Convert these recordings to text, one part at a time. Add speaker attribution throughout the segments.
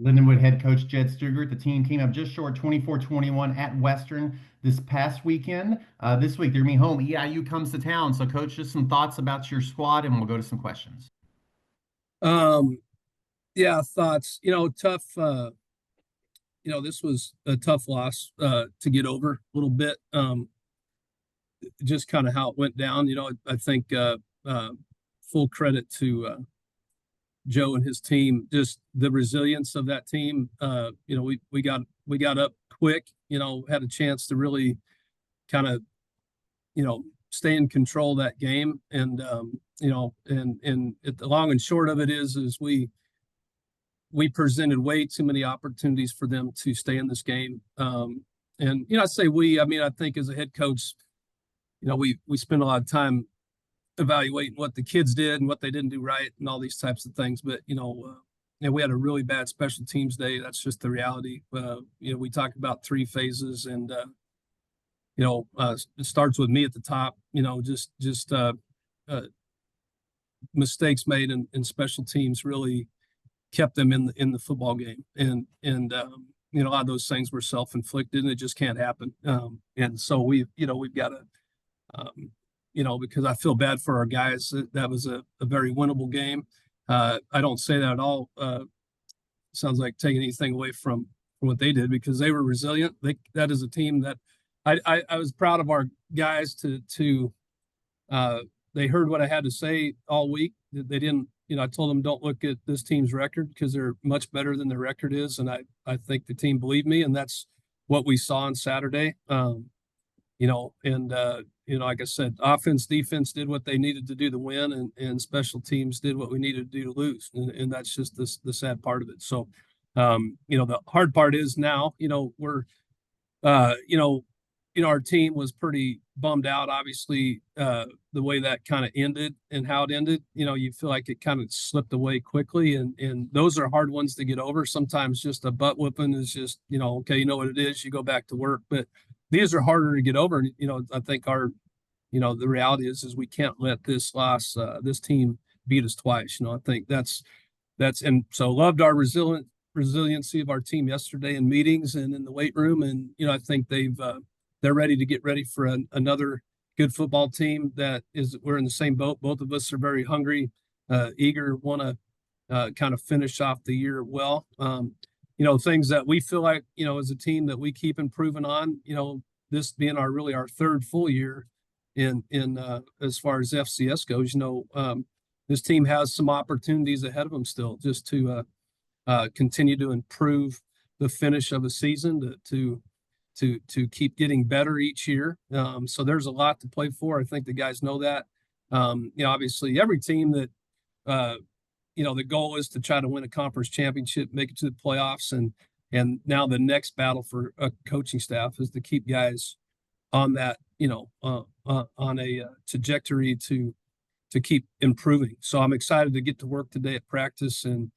Speaker 1: Lindenwood head coach Jed Stugart. The team came up just short 24-21 at Western this past weekend. This week they're going to be home. EIU comes to town. So, coach, just some thoughts about your squad, and we'll go to some questions.
Speaker 2: Um, yeah, thoughts. Tough. This was a tough loss to get over a little bit. Just kind of how it went down. I think full credit to Joe and his team. Just the resilience of that team. We got up quick. Had a chance to really kind of stay in control of that game. And the long and short of it is we presented way too many opportunities for them to stay in this game. I say we. I mean, I think as a head coach, we spend a lot of time evaluating what the kids did and what they didn't do right and all these types of things. But we had a really bad special teams day. That's just the reality. We talked about three phases, and it starts with me at the top. Just mistakes made in special teams really kept them in the football game, and a lot of those things were self-inflicted, and it just can't happen. And so we've got to. Because I feel bad for our guys. That was a very winnable game. I don't say that at all. Sounds like taking anything away from what they did, because they were resilient. That is a team that I was proud of our guys to they heard what I had to say all week. They didn't, I told them don't look at this team's record because they're much better than their record is. And I think the team believed me, and that's what we saw on Saturday. Like I said, offense, defense did what they needed to do to win, and special teams did what we needed to do to lose. And that's just the sad part of it. So, the hard part is now, we're, our team was pretty bummed out, obviously, the way that kind of ended and how it ended. You feel like it kind of slipped away quickly, and those are hard ones to get over. Sometimes just a butt whooping is just, okay, you know what it is, you go back to work. But these are harder to get over. And, I think the reality is we can't let this this team beat us twice. I think and so loved our resiliency of our team yesterday in meetings and in the weight room. And, I think they're ready to get ready for another good football team we're in the same boat. Both of us are very hungry, eager, want to kind of finish off the year well. Things that we feel like, as a team that we keep improving on, this being our third full year in as far as FCS goes, this team has some opportunities ahead of them still, just to continue to improve the finish of a season, to keep getting better each year. So there's a lot to play for. I think the guys know that. Obviously every team that, the goal is to try to win a conference championship, make it to the playoffs. And now the next battle for a coaching staff is to keep guys on that, on a trajectory to keep improving. So I'm excited to get to work today at practice and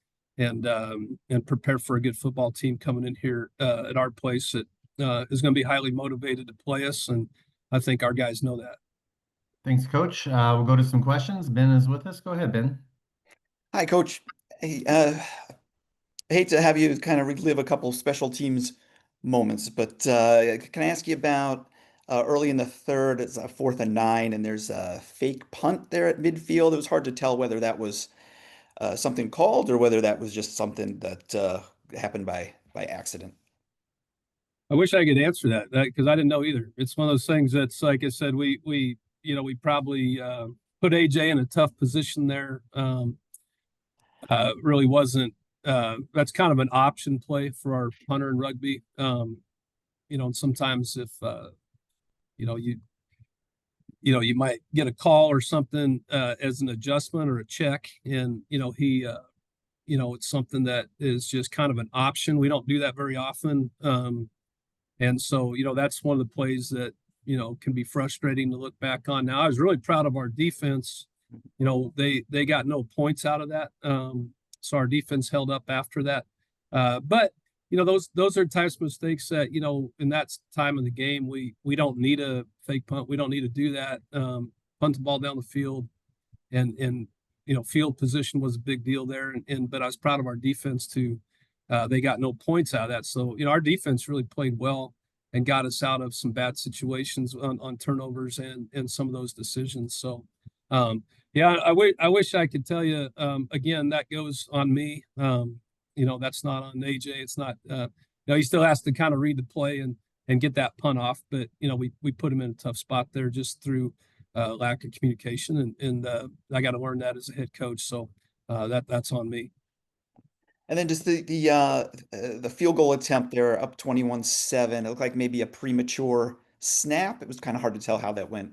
Speaker 2: prepare for a good football team coming in here at our place that is going to be highly motivated to play us. And I think our guys know that.
Speaker 1: Thanks, Coach. We'll go to some questions. Ben is with us. Go ahead, Ben.
Speaker 3: Hi, Coach. Hey, I hate to have you kind of relive a couple special teams moments, but can I ask you about early in the third? It's a 4th and 9, and there's a fake punt there at midfield. It was hard to tell whether that was something called or whether that was just something that happened by accident.
Speaker 2: I wish I could answer that because I didn't know either. It's one of those things that's, like I said, we probably put AJ in a tough position there. Really wasn't. That's kind of an option play for our punter in rugby. And sometimes if you might get a call or something as an adjustment or a check, and it's something that is just kind of an option. We don't do that very often. And so, that's one of the plays that, can be frustrating to look back on. Now, I was really proud of our defense. They got no points out of that. So our defense held up after that. But, those are types of mistakes that, in that time of the game, we don't need a fake punt. We don't need to do that. Punt the ball down the field, and field position was a big deal there. But I was proud of our defense to they got no points out of that. So, our defense really played well and got us out of some bad situations on turnovers and some of those decisions. So, yeah, I wish I could tell you, again, that goes on me. That's not on AJ. It's not, he still has to kind of read the play and get that punt off. But, we put him in a tough spot there just through lack of communication. And I got to learn that as a head coach. So that's on me.
Speaker 3: And then just the field goal attempt there, up 21-7. It looked like maybe a premature snap. It was kind of hard to tell how that went.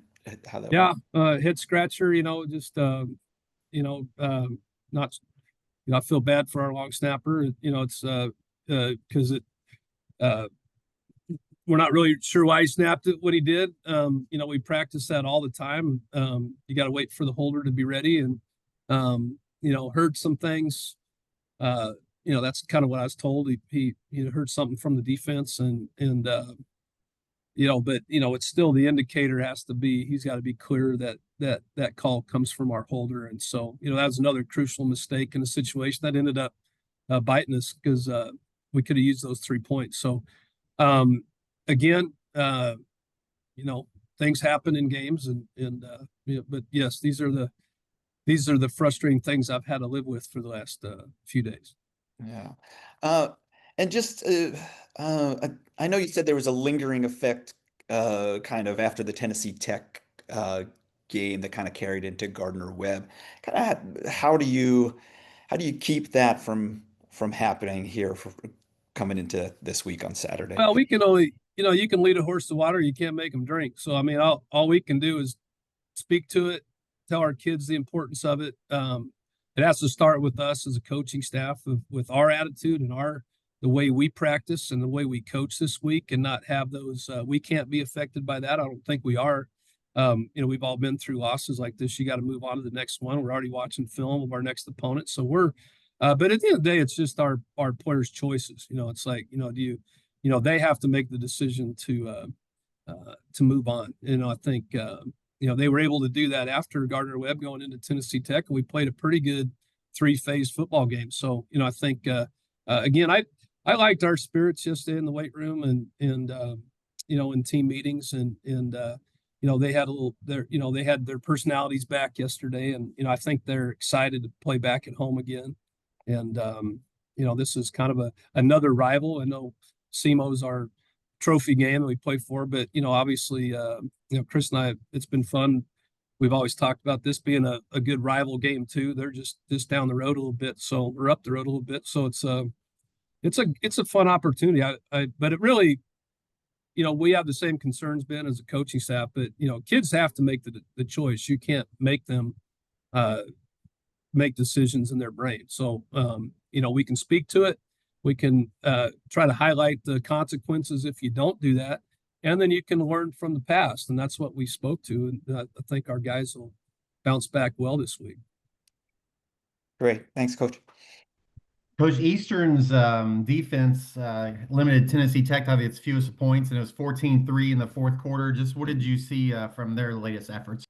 Speaker 2: Yeah, head scratcher. Just not. I feel bad for our long snapper. It's because we're not really sure why he snapped it, what he did. We practice that all the time. You got to wait for the holder to be ready, and heard some things. That's kind of what I was told. He heard something from the defense, and but it's still the indicator has to be, he's got to be clear that call comes from our holder. And so, that was another crucial mistake in a situation that ended up biting us because we could have used those 3 points. So, again, things happen in games but yes, these are the frustrating things I've had to live with for the last few days.
Speaker 3: Yeah. And just, I know you said there was a lingering effect, kind of after the Tennessee Tech game that kind of carried into Gardner-Webb. Kind of, how do you keep that from happening here coming into this week on Saturday?
Speaker 2: Well, we can only, you can lead a horse to water, you can't make them drink. So, I mean, all we can do is speak to it, tell our kids the importance of it. It has to start with us as a coaching staff, with our attitude and the way we practice and the way we coach this week, and not have those. We can't be affected by that. I don't think we are. We've all been through losses like this. You got to move on to the next one. We're already watching film of our next opponent, so we're. But at the end of the day, it's just our players' choices. It's like, they have to make the decision to move on. I think. They were able to do that after Gardner-Webb going into Tennessee Tech, and we played a pretty good 3-phase football game. So, I think, again, I liked our spirits yesterday in the weight room and in team meetings, and they had they had their personalities back yesterday, and, I think they're excited to play back at home again. And, this is kind of another rival. I know SEMO's our trophy game that we play for, but obviously Chris and I, it's been fun. We've always talked about this being a good rival game too. They're just down the road a little bit, so we're up the road a little bit, so it's a fun opportunity. But it really, we have the same concerns, Ben, as a coaching staff, but kids have to make the choice. You can't make them make decisions in their brain. So we can speak to it. We can try to highlight the consequences if you don't do that, and then you can learn from the past, and that's what we spoke to. And I think our guys will bounce back well this week.
Speaker 3: Great, thanks, Coach.
Speaker 1: Coach, Eastern's defense limited Tennessee Tech to its fewest points, and it was 14-3 in the fourth quarter. Just what did you see from their latest efforts?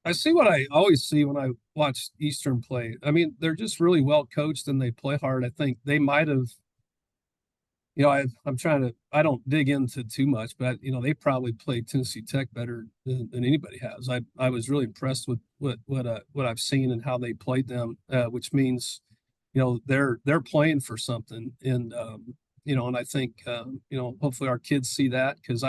Speaker 2: I see what I always see when I watch Eastern play. I mean, they're just really well coached and they play hard. I think they might have. I don't dig into too much, but they probably played Tennessee Tech better than anybody has. I was really impressed with what I've seen and how they played them, which means, they're playing for something. And, and I think, hopefully our kids see that, because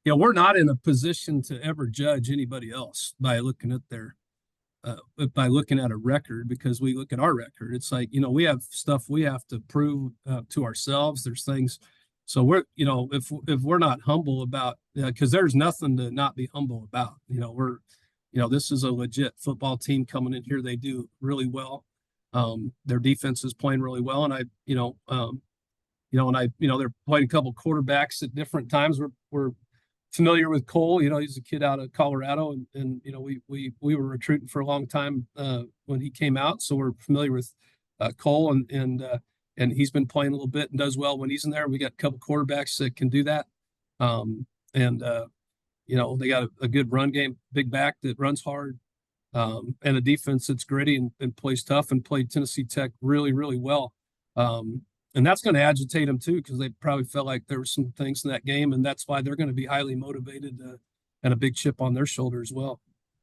Speaker 2: we're not in a position to ever judge anybody else by looking at a record, because we look at our record. It's like, we have stuff we have to prove to ourselves. There's things. So we're, if we're not humble about, because there's nothing to not be humble about. This is a legit football team coming in here. They do really well. Their defense is playing really well. And they're playing a couple quarterbacks at different times. We're familiar with Cole. He's a kid out of Colorado, and we were recruiting for a long time when he came out, so we're familiar with Cole, and he's been playing a little bit and does well when he's in there. We got a couple quarterbacks that can do that, and they got a good run game, big back that runs hard, and a defense that's gritty and plays tough, and played Tennessee Tech really, really well. And that's going to agitate them too, because they probably felt like there were some things in that game, and that's why they're going to be highly motivated and a big chip on their shoulder as well.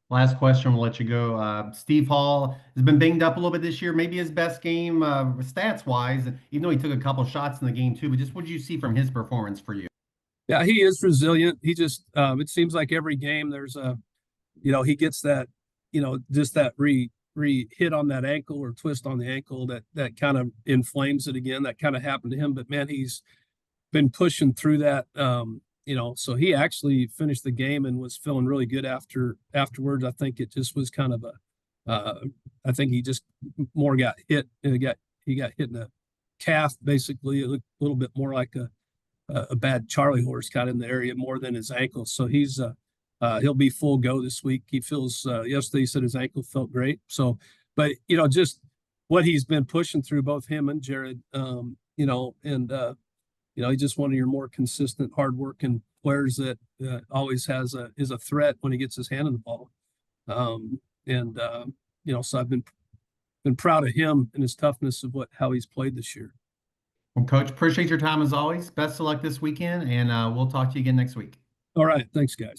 Speaker 1: Last question, we'll let you go. Steve Hall has been banged up a little bit this year. Maybe his best game stats wise, even though he took a couple shots in the game too. But just what did you see from his performance for you?
Speaker 2: Yeah, he is resilient. He just it seems like every game there's a, he gets that, just that re hit on that ankle or twist on the ankle that kind of inflames it again. That kind of happened to him, but man, he's been pushing through that. So he actually finished the game and was feeling really good afterwards. I think it just was kind of I think he just more got hit, and he got hit in the calf. Basically, it looked a little bit more like a bad Charlie horse kind of in the area more than his ankle. So he'll be full go this week. He feels yesterday he said his ankle felt great. So, but just what he's been pushing through, both him and Jared, he's just one of your more consistent, hardworking players that always is a threat when he gets his hand on the ball. So I've been proud of him and his toughness of how he's played this year.
Speaker 1: Well, Coach, appreciate your time as always. Best of luck this weekend, and we'll talk to you again next week.
Speaker 2: All right. Thanks, guys.